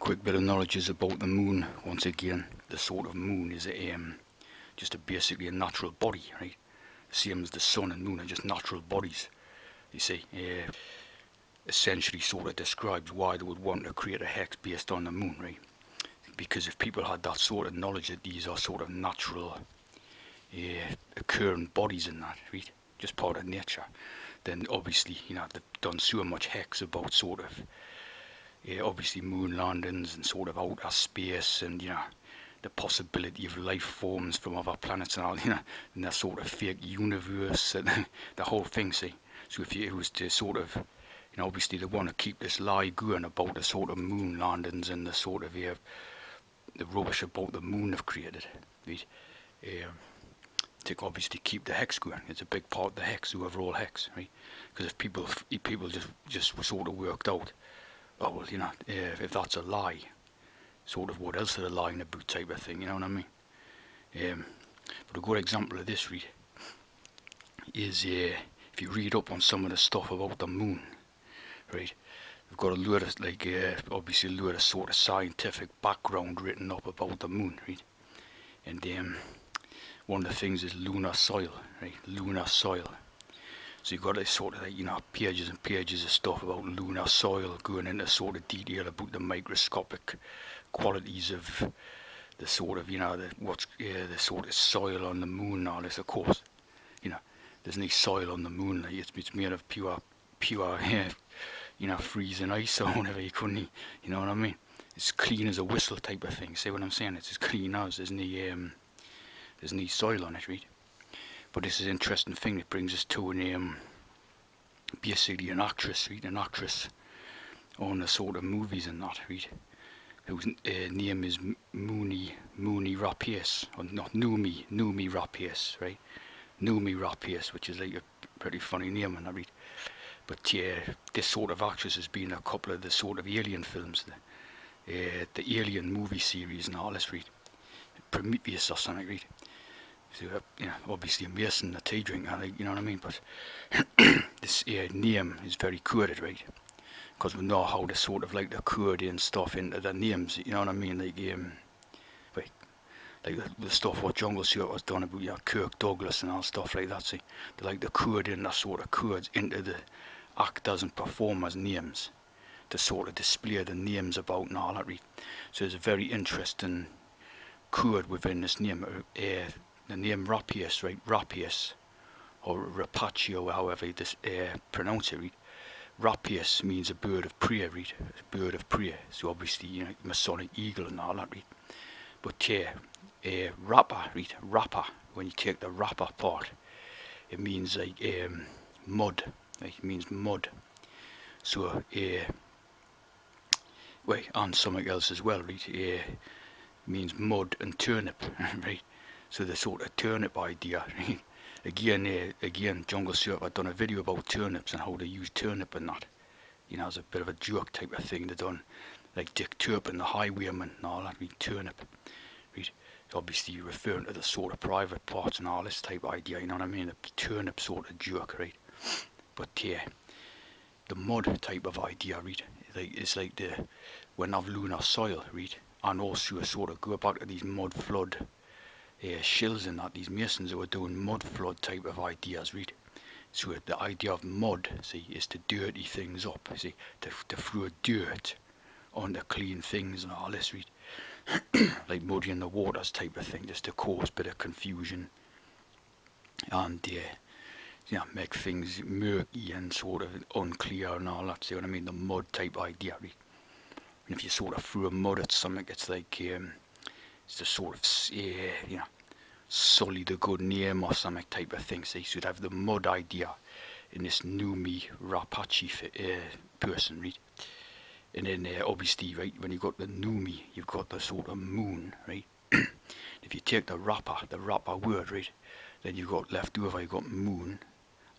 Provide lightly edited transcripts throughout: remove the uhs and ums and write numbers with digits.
quick bit of knowledge is about the moon. Once again, the sort of moon is basically a natural body, right? Same as the sun and moon are just natural bodies. You see, essentially sort of describes why they would want to create a hex based on the moon, right? Because if people had that sort of knowledge that these are sort of natural occurring bodies in that, right? Just part of nature, then obviously, they've done so much hex about sort of obviously moon landings and sort of outer space, and the possibility of life forms from other planets and all, in that sort of fake universe and the whole thing. See, so if it was to sort of, obviously they want to keep this lie going about the sort of moon landings and the sort of the rubbish about the moon they've created, right? To obviously keep the hex going. It's a big part of the hex, the overall hex, right? Because if people just sort of worked out, oh well, if that's a lie, sort of what else are they lying about type of thing, you know what I mean? But a good example of this, read, is if you read up on some of the stuff about the moon, right? We've got a lot of obviously a lot of sort of scientific background written up about the moon, right? And one of the things is lunar soil, right? Lunar soil. So you've got this sort of pages and pages of stuff about lunar soil, going into sort of detail about the microscopic qualities of the sort of the sort of soil on the moon and all this. Of course, there's no soil on the moon. Like it's made of pure freezing ice or whatever. You couldn't, you know what I mean? It's clean as a whistle type of thing. See what I'm saying? It's as clean as there's no soil on it, right? But this is an interesting thing. It brings us to basically an actress, right? An actress on the sort of movies and that, right? Whose name is Mooney Rapace, or not Noomi Rapace, right? Noomi Rapace, which is like a pretty funny name, and I read. But this sort of actress has been in a couple of the sort of alien films, the Alien movie series and all this, read. Prometheus or something, read. So, obviously a Mason, a tea drinker, like, you know what I mean? But this name is very coded, right? Because we know how to sort of like the coding stuff into the names, you know what I mean? Like the stuff what Jungle Suit was done about Kirk Douglas and all stuff like that. See, they like the coding, the sort of codes into the actors and performers' names to sort of display the names about and all that. Right? So there's a very interesting code within this name. The name Rapace, right? Rapace or Rapaccio, however you pronounce it. Right? Rapace means a bird of prey, right? A bird of prey. So obviously, Masonic eagle and all that, right? But rapper, right? Rapper. When you take the rapper part, it means like mud. Right? It means mud. So wait, and something else as well, right? It means mud and turnip, right? So the sort of turnip idea, right? Again, Jungle Surf, I've done a video about turnips and how they use turnip and that. It's a bit of a joke type of thing they done, like Dick Turpin, the highwayman and all that, turnip. Right? Obviously referring to the sort of private parts and all this type of idea, you know what I mean? The turnip sort of joke, right? But the mud type of idea, right? It's like when I've lunar soil, right? And also sort of go back to these mud flood shills and that, these masons who are doing mud flood type of ideas, right? So the idea of mud, see, is to dirty things up, see, to throw dirt on the clean things and all this, right? Like muddying the waters type of thing, just to cause a bit of confusion and make things murky and sort of unclear and all that. See what I mean? The mud type idea, right? And if you sort of throw mud at something, it's like it's the sort of sully the good name or something type of thing. So you should have the mud idea in this Noomi Rapace person, right? And then obviously, right, when you got the Noomi, you've got the sort of moon, right? If you take the rapper word, right, then you've got left over, you've got moon,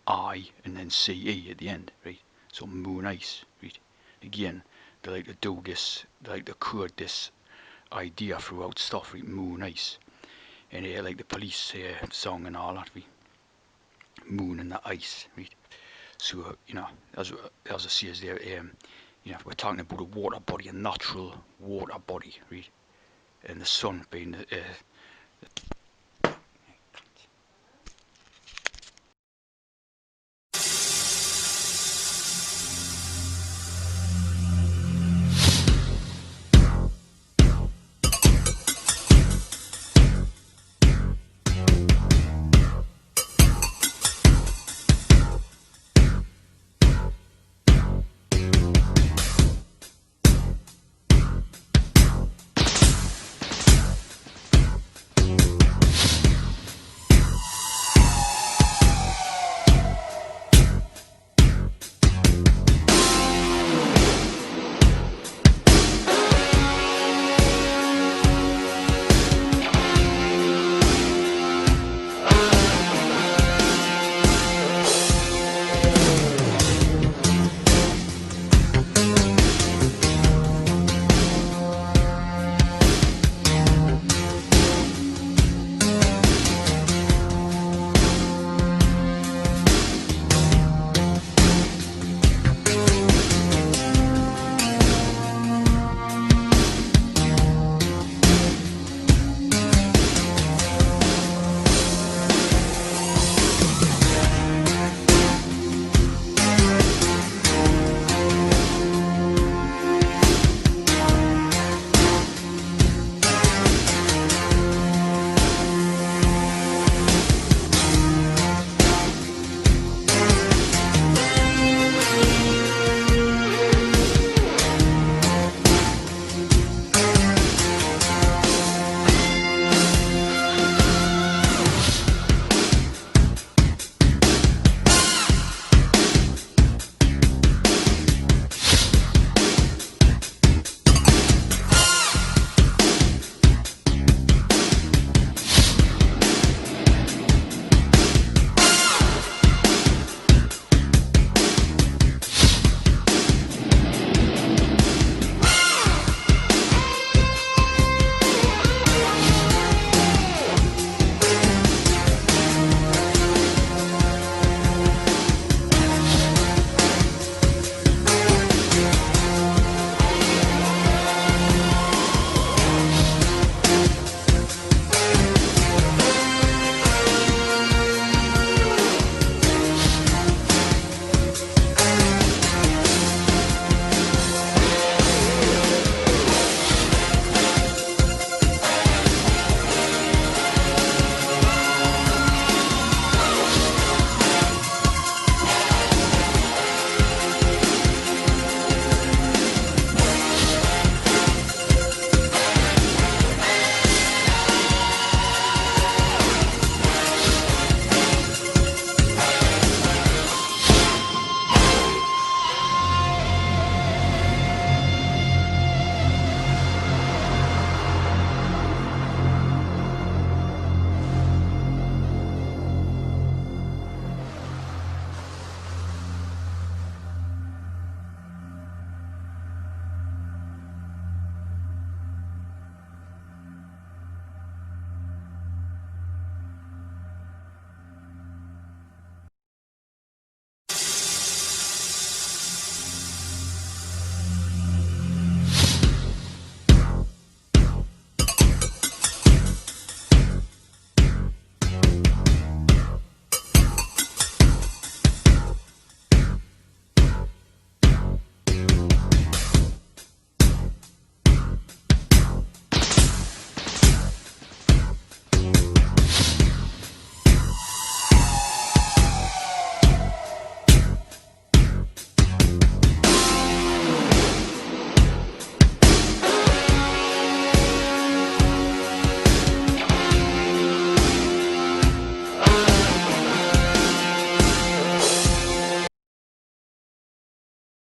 I, and then CE at the end, right? So moon ice, right? Again, they like to do this, they like to code this idea throughout stuff, right? Moon ice. And like the police song and all that, right? Moon and the ice, right? So as I say, there, we're talking about a water body, a natural water body, right? And the sun being